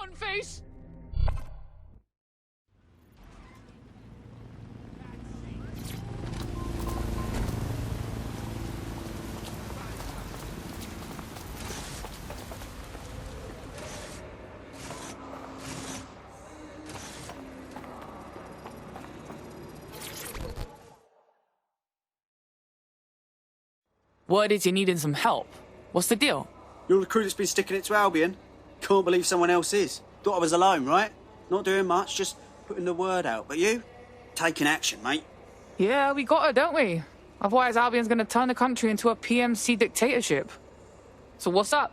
cunt face! Word is you needing some help. What's the deal? You're the crew that's been sticking it to Albion? Can't believe someone else is. Thought I was alone, right? Not doing much, just putting the word out. But you? Taking action, mate. Yeah, we got her, don't we? Otherwise, Albion's gonna turn the country into a PMC dictatorship. So what's up?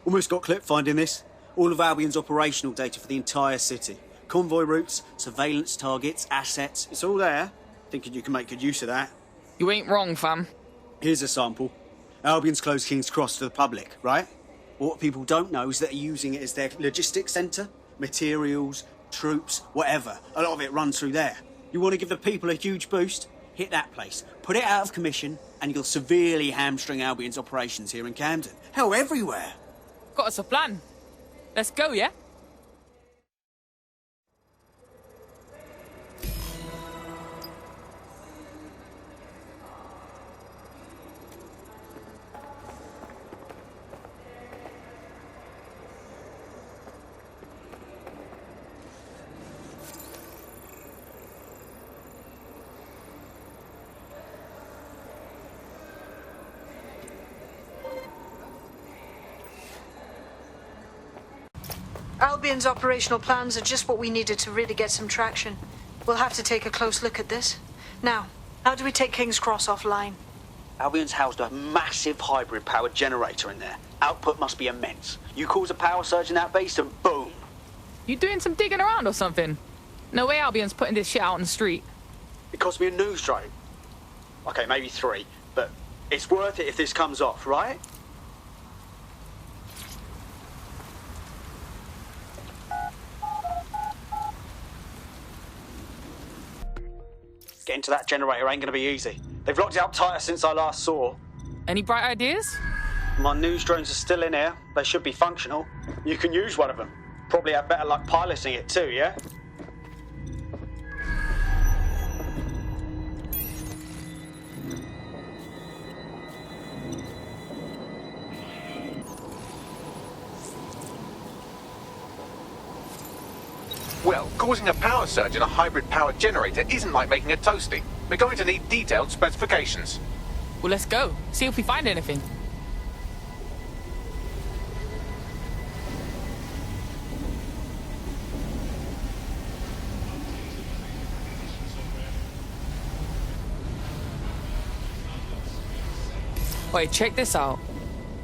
Almost got clipped finding this. All of Albion's operational data for the entire city. Convoy routes, surveillance targets, assets. It's all there. Thinking you can make good use of that. You ain't wrong, fam. Here's a sample. Albion's closed King's Cross to the public, right? What people don't know is that they're using it as their logistics centre. Materials, troops, whatever. A lot of it runs through there. You want to give the people a huge boost? Hit that place. Put it out of commission, and you'll severely hamstring Albion's operations here in Camden. Hell, everywhere. Got us a plan. Let's go, yeah? Albion's operational plans are just what we needed to really get some traction. We'll have to take a close look at this. Now, how do we take King's Cross offline? Albion's housed a massive hybrid-powered generator in there. Output must be immense. You cause a power surge in that base and boom. You doing some digging around or something? No way Albion's putting this shit out on the street. It cost me a news drone. Okay, maybe 3, but it's worth it if this comes off, right? Getting to that generator ain't gonna be easy. They've locked it up tighter since I last saw. Any bright ideas? My news drones are still in here. They should be functional. You can use one of them. Probably have better luck piloting it too, yeah? Well, causing a power surge in a hybrid-powered generator isn't like making a toasty. We're going to need detailed specifications. Well, let's go. See if we find anything. Wait, check this out.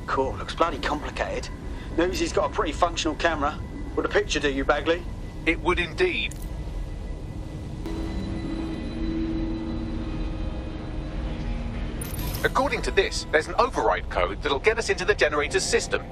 Cool, looks bloody complicated. Knows he's got a pretty functional camera. Would a picture do you, Bagley? It would indeed. According to this, there's an override code that'll get us into the generator's system.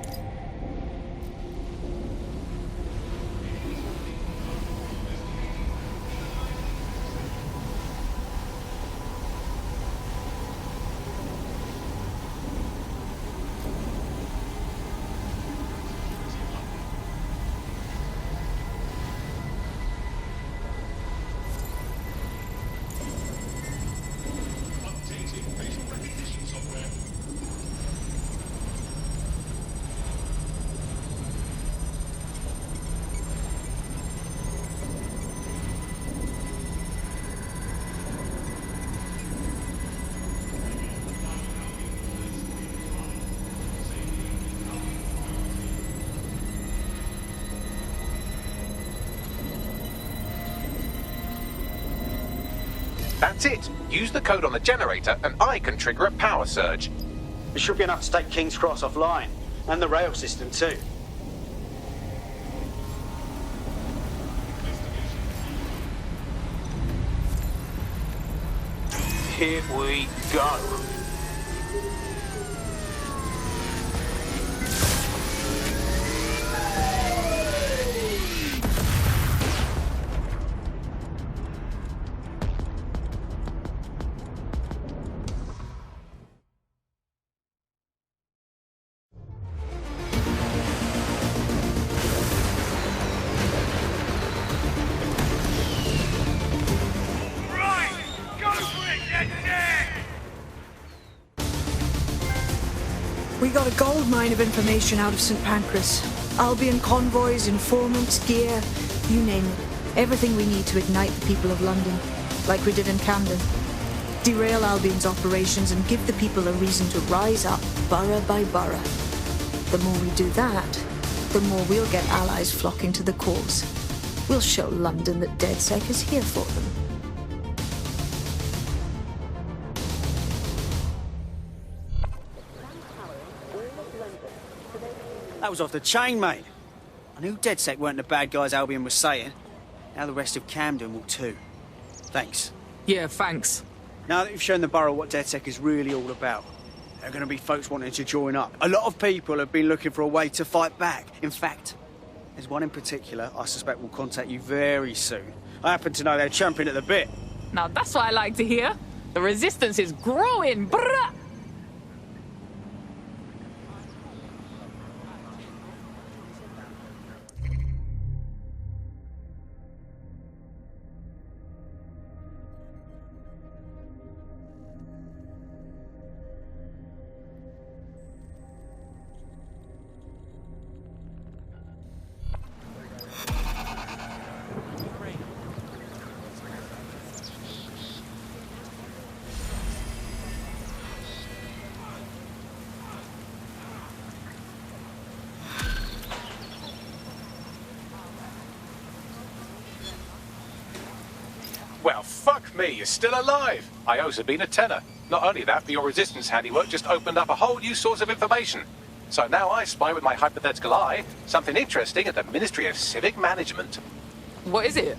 That's it. Use the code on the generator and I can trigger a power surge. It should be enough to take King's Cross offline. And the rail system too. Here we go. We got a gold mine of information out of St. Pancras. Albion convoys, informants, gear, you name it. Everything we need to ignite the people of London, like we did in Camden. Derail Albion's operations and give the people a reason to rise up, borough by borough. The more we do that, the more we'll get allies flocking to the cause. We'll show London that DedSec is here for them. That was off the chain, mate. I knew DedSec weren't the bad guys Albion was saying. Now the rest of Camden will too. Thanks. Yeah, thanks. Now that you've shown the borough what DedSec is really all about, there are going to be folks wanting to join up. A lot of people have been looking for a way to fight back. In fact, there's one in particular I suspect will contact you very soon. I happen to know they're champing at the bit. Now that's what I like to hear. The resistance is growing, bruh! Well, fuck me, you're still alive. I owes have been a tenner. Not only that, but your resistance handiwork just opened up a whole new source of information. So now I spy with my hypothetical eye something interesting at the Ministry of Civic Management. What is it?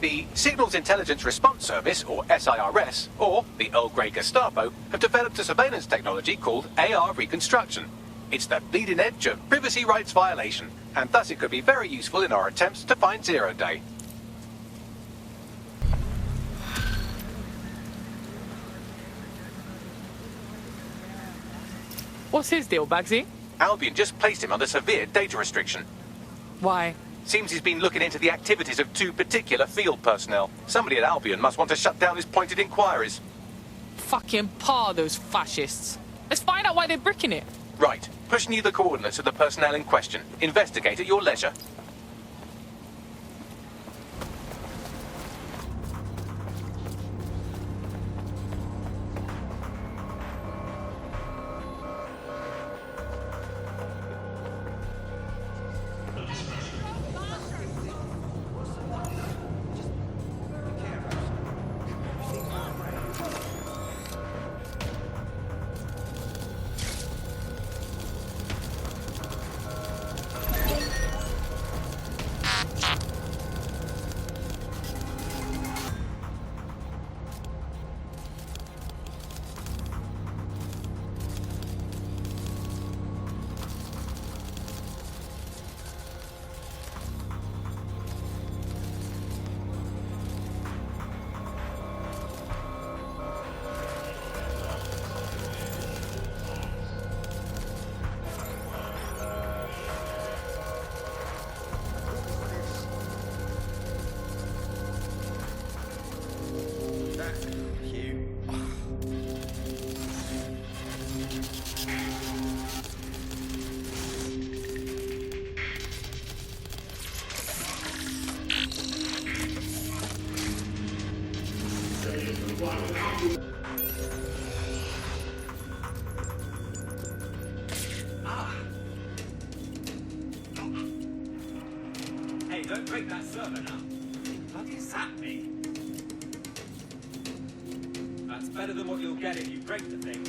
The Signals Intelligence Response Service, or SIRS, or the Earl Grey Gestapo, have developed a surveillance technology called AR Reconstruction. It's the bleeding edge of privacy rights violation, and thus it could be very useful in our attempts to find Zero Day. What's his deal, Bagsy? Albion just placed him under severe data restriction. Why? Seems he's been looking into the activities of two particular field personnel. Somebody at Albion must want to shut down his pointed inquiries. Fucking paw those fascists. Let's find out why they're bricking it. Right. Pushing you the coordinates of the personnel in question. Investigate at your leisure. Hey, don't break that server now. How do you zap me? That's better than what you'll get if you break the thing.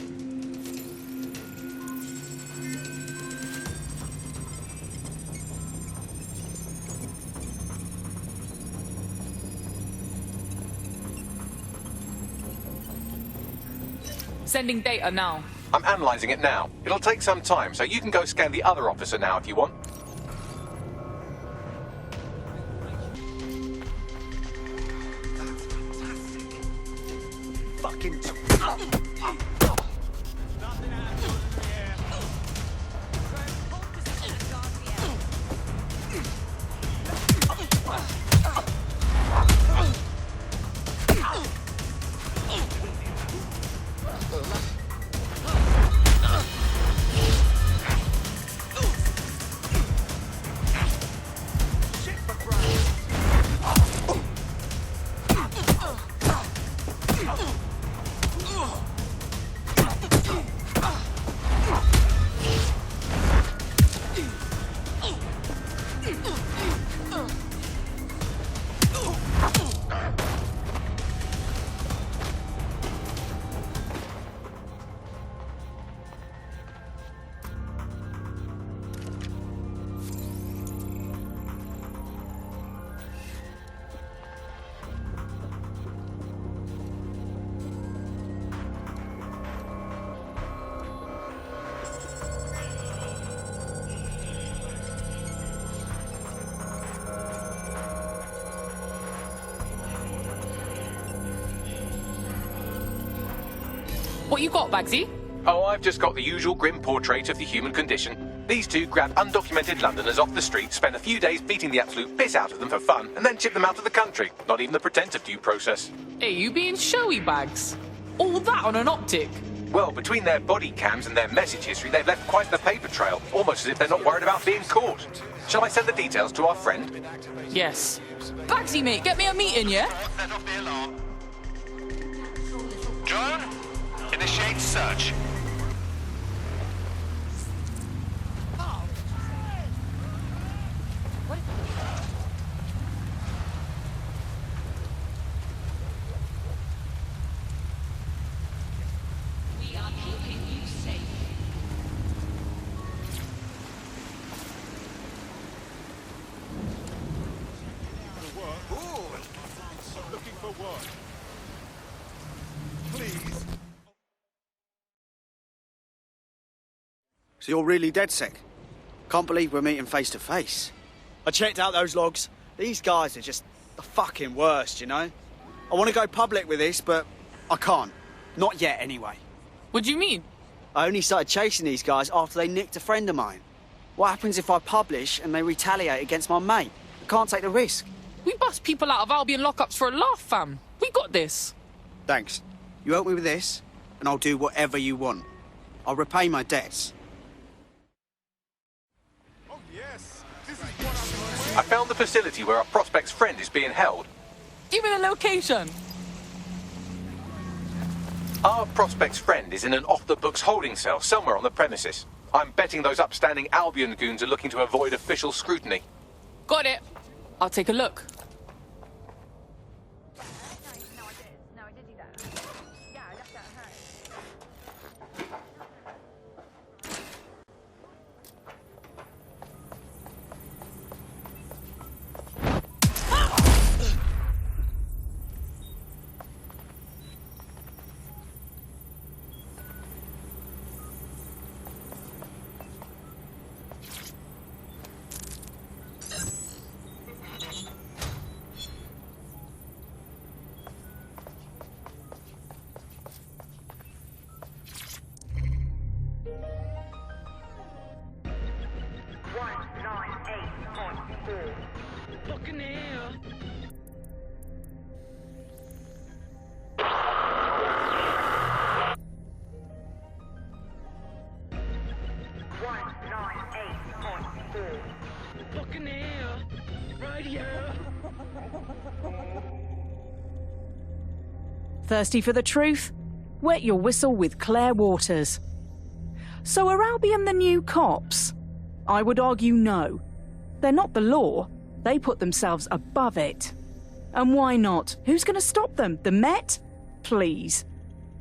Sending data now. I'm analysing it now. It'll take some time, so you can go scan the other officer now if you want. Fucking... What you got, Bagsy? Oh, I've just got the usual grim portrait of the human condition. These two grab undocumented Londoners off the street, spend a few days beating the absolute piss out of them for fun, and then ship them out of the country. Not even the pretense of due process. Hey, you being showy, Bags? All that on an optic? Well, between their body cams and their message history, they've left quite the paper trail, almost as if they're not worried about being caught. Shall I send the details to our friend? Yes. Bagsy, mate, get me a meeting, yeah? Set off the alarm. Drone, initiate search. So you're really dead sick? Can't believe we're meeting face to face. I checked out those logs. These guys are just the fucking worst, you know? I want to go public with this, but I can't. Not yet, anyway. What do you mean? I only started chasing these guys after they nicked a friend of mine. What happens if I publish and they retaliate against my mate? I can't take the risk. We bust people out of Albion lockups for a laugh, fam. We got this. Thanks. You help me with this, and I'll do whatever you want. I'll repay my debts. I found the facility where our prospect's friend is being held. Give me the location. Our prospect's friend is in an off-the-books holding cell somewhere on the premises. I'm betting those upstanding Albion goons are looking to avoid official scrutiny. Got it. I'll take a look. No, I did do that. Yeah, I left that at home. Fucking hell. Fucking hell. Right here. Thirsty for the truth? Wet your whistle with Claire Waters. So are Albion the new cops? I would argue no. They're not the law. They put themselves above it. And why not? Who's going to stop them? The Met? Please.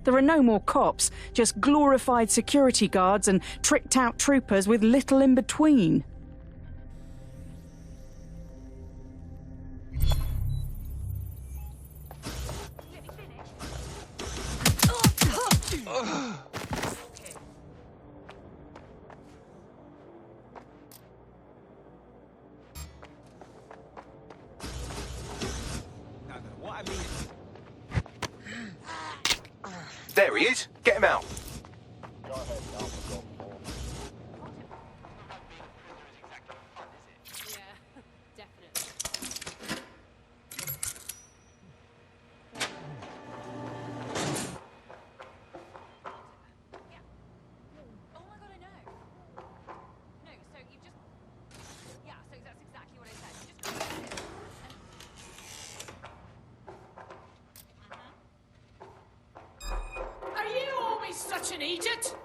There are no more cops, just glorified security guards and tricked-out troopers with little in between. There he is. Get him out. Such an idiot!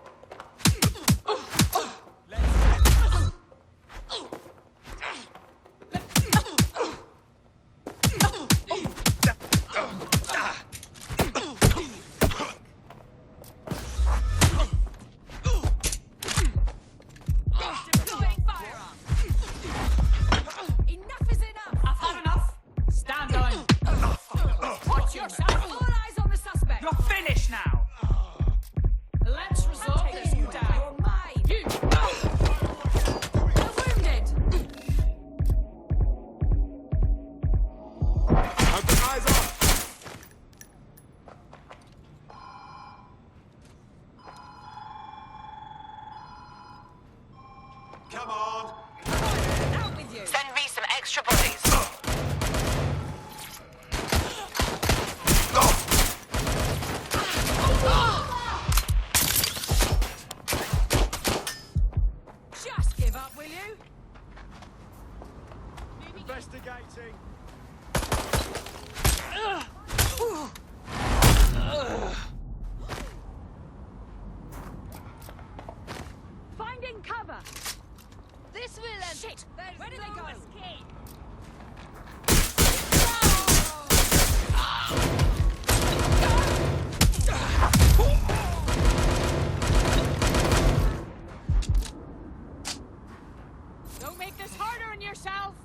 Enough is enough! I've had enough! Stand down! Watch yourself! All eyes on the suspect! You're finished now! Let's resolve Investigating. Finding cover. This will end. Shit! Where did they go? Escape. Don't make this harder on yourself.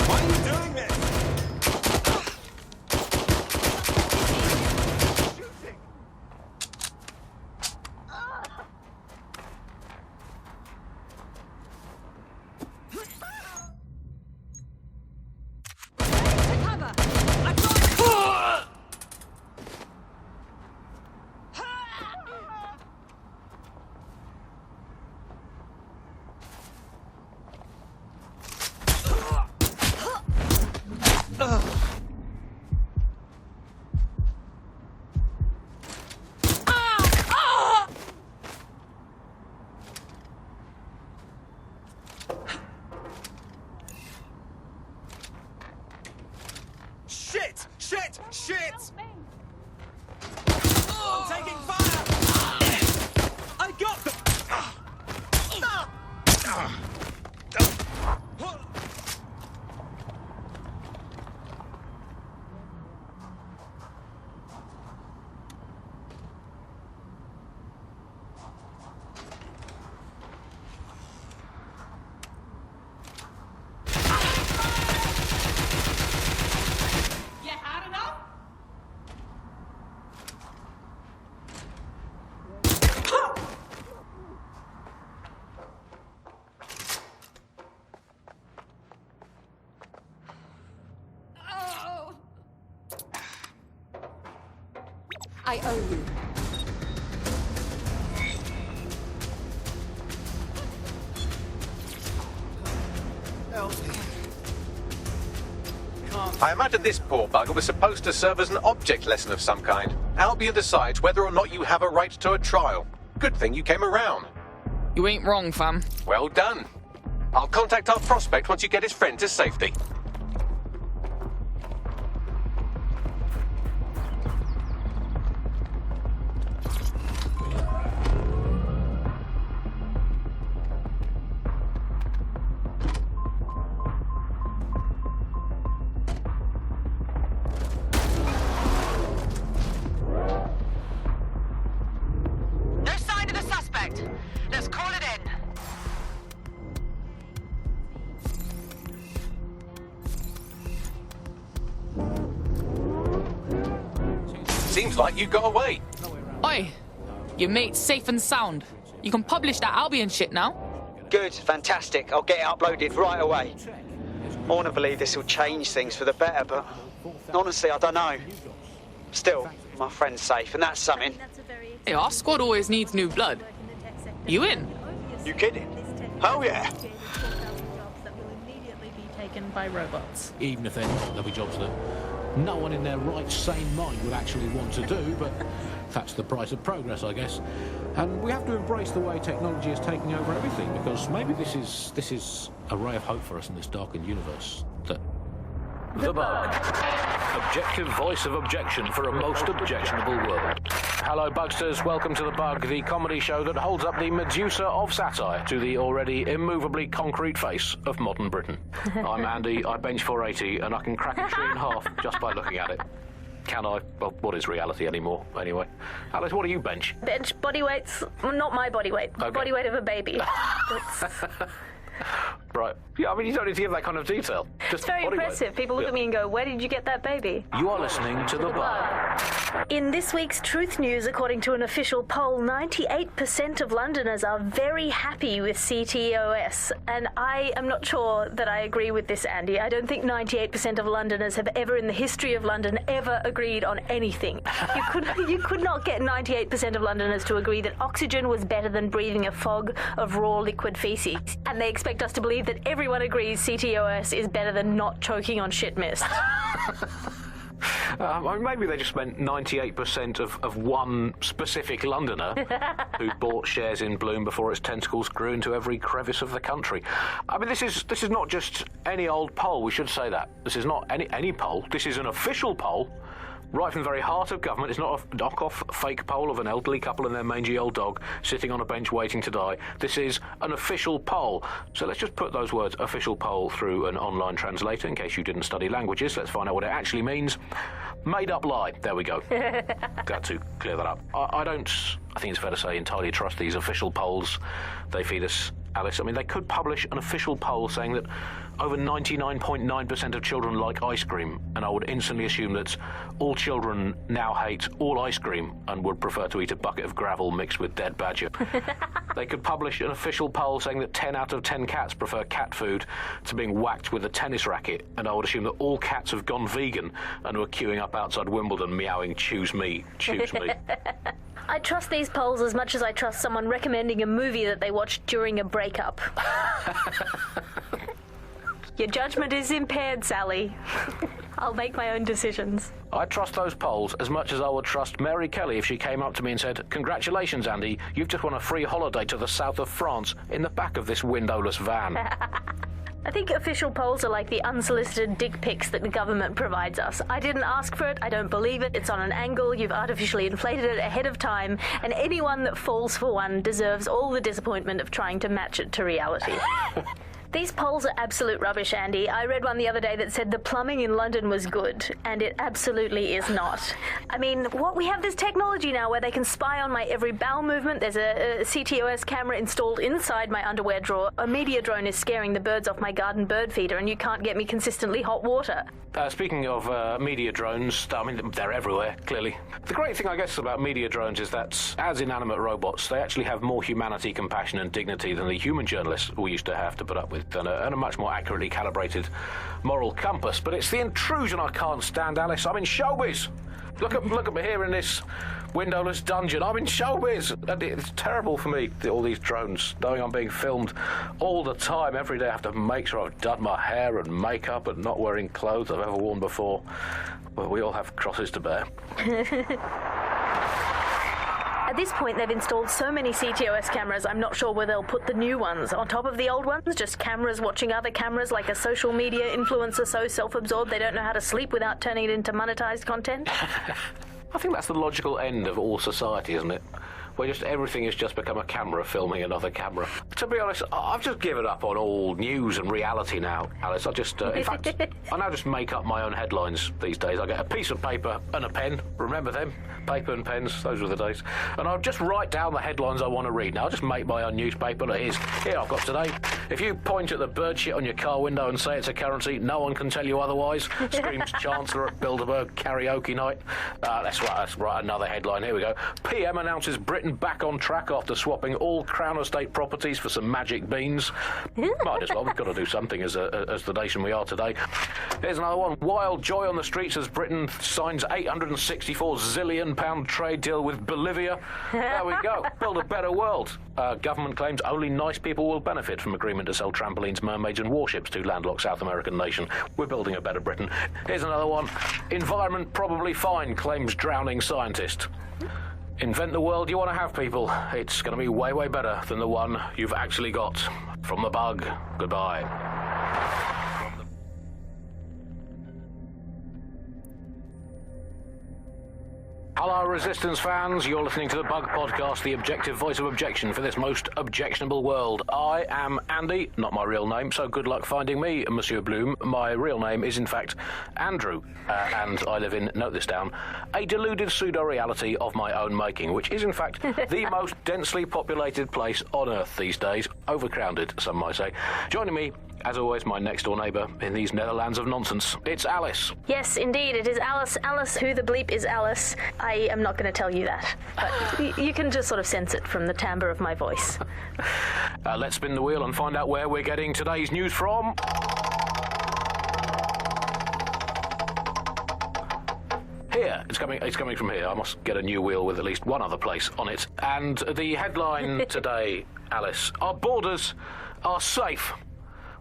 Why are you doing this? Shooting. To cover. I've got Shit! Shit! Shit! I'm taking fire! I got them! You had enough? Oh. I owe you. I imagine this poor bugger was supposed to serve as an object lesson of some kind. Albion decides whether or not you have a right to a trial. Good thing you came around. You ain't wrong, fam. Well done. I'll contact our prospect once you get his friend to safety. No sign of the suspect. Let's call it in. Seems like you got away. Oi, your mate's safe and sound. You can publish that Albion shit now. Good, fantastic. I'll get it uploaded right away. I want to believe this will change things for the better, but honestly, I don't know. Still, my friend's safe, and that's something. Hey, our squad always needs new blood. You in? You kidding? Hell yeah. Taken by robots. Even if they're not, there'll be jobs that no one in their right sane mind would actually want to do, but that's the price of progress, I guess. And we have to embrace the way technology is taking over everything, because maybe this is a ray of hope for us in this darkened universe. That The Bug. Objective voice of objection for a most objectionable world. Hello, Bugsters. Welcome to The Bug, the comedy show that holds up the Medusa of satire to the already immovably concrete face of modern Britain. I'm Andy, I bench 480, and I can crack a tree in half just by looking at it. Can I? Well, what is reality anymore, anyway? Alice, what do you bench? Bench body weights, well, not my body weight, Okay. body weight of a baby. Right. Yeah, I mean, you don't need to give that kind of detail. Just It's very body weight. impressive. People look at me and go, where did you get that baby? You are listening to The Bug. In this week's Truth News, according to an official poll, 98% of Londoners are very happy with CTOS. And I am not sure that I agree with this, Andy. I don't think 98% of Londoners have ever in the history of London ever agreed on anything. You could not get 98% of Londoners to agree that oxygen was better than breathing a fog of raw liquid feces. And they expect us to believe that everyone agrees CTOS is better than not choking on shit mist. Maybe they just meant 98% of one specific Londoner who bought shares in Bloom before its tentacles grew into every crevice of the country. I mean, this is not just any old poll, we should say that. This is not any poll. This is an official poll. Right from the very heart of government. It's not a knock-off fake poll of an elderly couple and their mangy old dog sitting on a bench waiting to die. This is an official poll. So let's just put those words, official poll, through an online translator in case you didn't study languages. Let's find out what it actually means. Made up lie. There we go. Glad to clear that up. I think it's fair to say, entirely trust these official polls they feed us, Alice. I mean, they could publish an official poll saying that over 99.9% of children like ice cream, and I would instantly assume that all children now hate all ice cream and would prefer to eat a bucket of gravel mixed with dead badger. They could publish an official poll saying that 10 out of 10 cats prefer cat food to being whacked with a tennis racket, and I would assume that all cats have gone vegan and were queuing up outside Wimbledon meowing, choose me, choose me. I trust these polls as much as I trust someone recommending a movie that they watched during a breakup. Your judgment is impaired, Sally. I'll make my own decisions. I trust those polls as much as I would trust Mary Kelly if she came up to me and said, "Congratulations, Andy, you've just won a free holiday to the south of France in the back of this windowless van." I think official polls are like the unsolicited dick pics that the government provides us. I didn't ask for it, I don't believe it, it's on an angle, you've artificially inflated it ahead of time, and anyone that falls for one deserves all the disappointment of trying to match it to reality. These polls are absolute rubbish, Andy. I read one the other day that said the plumbing in London was good, and it absolutely is not. I mean, we have this technology now where they can spy on my every bowel movement. There's a CTOS camera installed inside my underwear drawer. A media drone is scaring the birds off my garden bird feeder, and you can't get me consistently hot water. Speaking of media drones, I mean, they're everywhere, clearly. The great thing, I guess, about media drones is that, as inanimate robots, they actually have more humanity, compassion and dignity than the human journalists we used to have to put up with, and a much more accurately calibrated moral compass. But it's the intrusion I can't stand, Alice. I'm in showbiz. Look at me here in this windowless dungeon. I'm in showbiz. And it's terrible for me, all these drones, knowing I'm being filmed all the time. Every day I have to make sure I've done my hair and makeup and not wearing clothes I've ever worn before. Well, we all have crosses to bear. At this point, they've installed so many CTOS cameras, I'm not sure where they'll put the new ones. On top of the old ones, just cameras watching other cameras, like a social media influencer so self-absorbed they don't know how to sleep without turning it into monetized content. I think that's the logical end of all society, isn't it? Where just everything has just become a camera filming another camera. To be honest, I've just given up on all news and reality now, Alice. In fact, I now just make up my own headlines these days. I get a piece of paper and a pen. Remember them? Paper and pens, those were the days. And I'll just write down the headlines I want to read. Now, I'll just make my own newspaper. Look, here I've got today. If you point at the bird shit on your car window and say it's a currency, no one can tell you otherwise, screams Chancellor at Bilderberg karaoke night. Let's write another headline. Here we go. PM announces Britain back on track after swapping all Crown Estate properties for some magic beans. Might as well. We've got to do something as the nation we are today. Here's another one. Wild joy on the streets as Britain signs £864 zillion trade deal with Bolivia. There we go. Build a better world. Government claims only nice people will benefit from agreement to sell trampolines, mermaids and warships to landlocked South American nation. We're building a better Britain. Here's another one. Environment probably fine, claims drowning scientist. Invent the world you want to have, people. It's going to be way, way better than the one you've actually got. From the bug, goodbye. Hello, Resistance fans. You're listening to the Bug Podcast, the objective voice of objection for this most objectionable world. I am Andy, not my real name, so good luck finding me, Monsieur Bloom. My real name is, in fact, Andrew, and I live in, note this down, a deluded pseudo-reality of my own making, which is, in fact, the most densely populated place on Earth these days. Overcrowded, some might say. Joining me, as always, my next-door neighbour in these Netherlands of nonsense. It's Alice. Yes, indeed, it is Alice. Alice, who the bleep is Alice? I am not going to tell you that, but you can just sort of sense it from the timbre of my voice. Let's spin the wheel and find out where we're getting today's news from. Here. It's coming from here. I must get a new wheel with at least one other place on it. And the headline today, Alice, our borders are safe.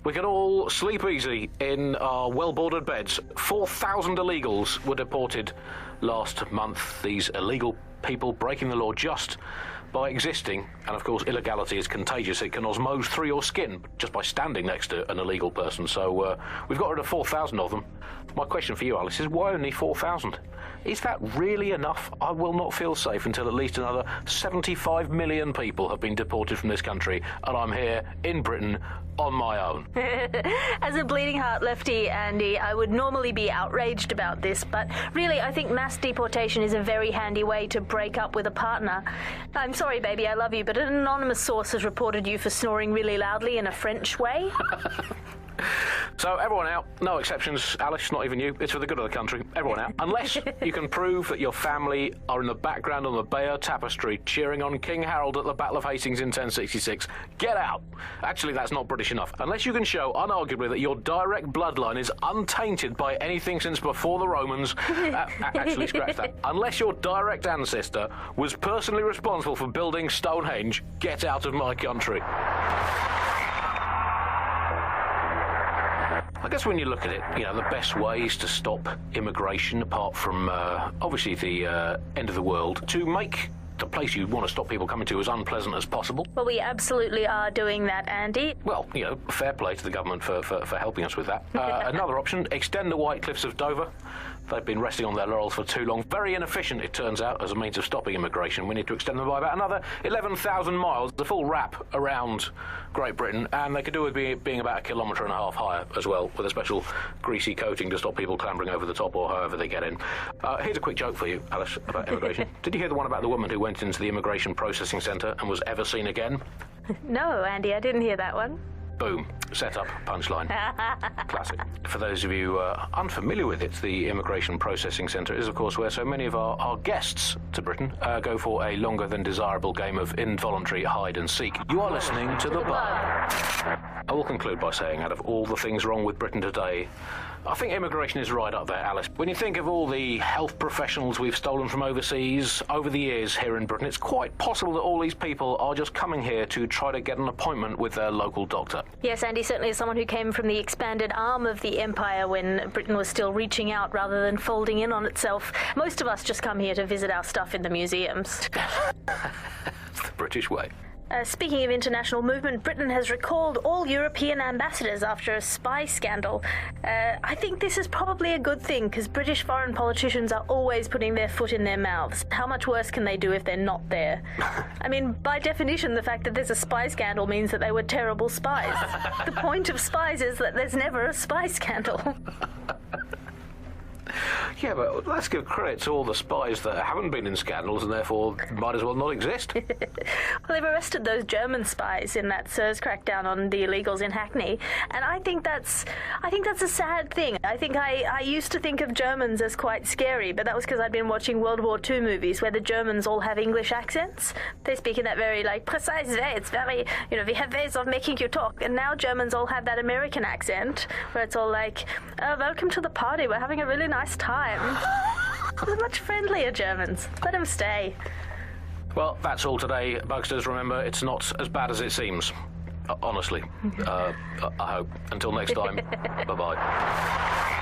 We can all sleep easy in our well-bordered beds. 4,000 illegals were deported last month. These illegal people breaking the law just by existing, and of course illegality is contagious. It can osmose through your skin just by standing next to an illegal person. So we've got rid of 4,000 of them. My question for you, Alice, is why only 4,000? Is that really enough? I will not feel safe until at least another 75 million people have been deported from this country, and I'm here in Britain on my own. As a bleeding heart lefty, Andy, I would normally be outraged about this, but really I think mass deportation is a very handy way to break up with a partner. I'm sorry, baby, I love you, but an anonymous source has reported you for snoring really loudly in a French way. So everyone out, no exceptions, Alice, not even you. It's for the good of the country. Everyone out. Unless you can prove that your family are in the background on the Bayeux Tapestry cheering on King Harold at the Battle of Hastings in 1066. Get out. Actually, that's not British enough. Unless you can show, unarguably, that your direct bloodline is untainted by anything since before the Romans. Actually, scratch that. Unless your direct ancestor was personally responsible for building Stonehenge, get out of my country. I guess when you look at it, you know, the best ways to stop immigration, apart from, obviously, the end of the world, to make the place you want to stop people coming to as unpleasant as possible. Well, we absolutely are doing that, Andy. Well, you know, fair play to the government for helping us with that. Another option, extend the White Cliffs of Dover. They've been resting on their laurels for too long. Very inefficient, it turns out, as a means of stopping immigration. We need to extend them by about another 11,000 miles, the full wrap around Great Britain, and they could do with being about 1.5 kilometres higher as well, with a special greasy coating to stop people clambering over the top or however they get in. Here's a quick joke for you, Alice, about immigration. Did you hear the one about the woman who went into the immigration processing centre and was ever seen again? No, Andy, I didn't hear that one. Boom. Set up, punchline. Classic. For those of you unfamiliar with it, the Immigration Processing Centre is, of course, where so many of our guests to Britain go for a longer than desirable game of involuntary hide and seek. You are listening to The Bug. I will conclude by saying, out of all the things wrong with Britain today, I think immigration is right up there, Alice. When you think of all the health professionals we've stolen from overseas over the years here in Britain, it's quite possible that all these people are just coming here to try to get an appointment with their local doctor. Yes, Andy, certainly as someone who came from the expanded arm of the empire when Britain was still reaching out rather than folding in on itself, most of us just come here to visit our stuff in the museums. It's the British way. Speaking of international movement, Britain has recalled all European ambassadors after a spy scandal. I think this is probably a good thing, because British foreign politicians are always putting their foot in their mouths. How much worse can they do if they're not there? I mean, by definition, the fact that there's a spy scandal means that they were terrible spies. The point of spies is that there's never a spy scandal. Yeah, but let's give credit to all the spies that haven't been in scandals and therefore might as well not exist. Well, they've arrested those German spies in that SIRS crackdown on the illegals in Hackney, and I think that's a sad thing. I think I used to think of Germans as quite scary, but that was because I'd been watching World War II movies where the Germans all have English accents. They speak in that very, precise way. It's very, we have ways of making you talk, and now Germans all have that American accent where it's all like, oh, welcome to the party, we're having a really nice time. They're much friendlier Germans. Let them stay. Well, that's all today, Bugsters. Remember, it's not as bad as it seems. Honestly. I hope. Until next time, bye-bye.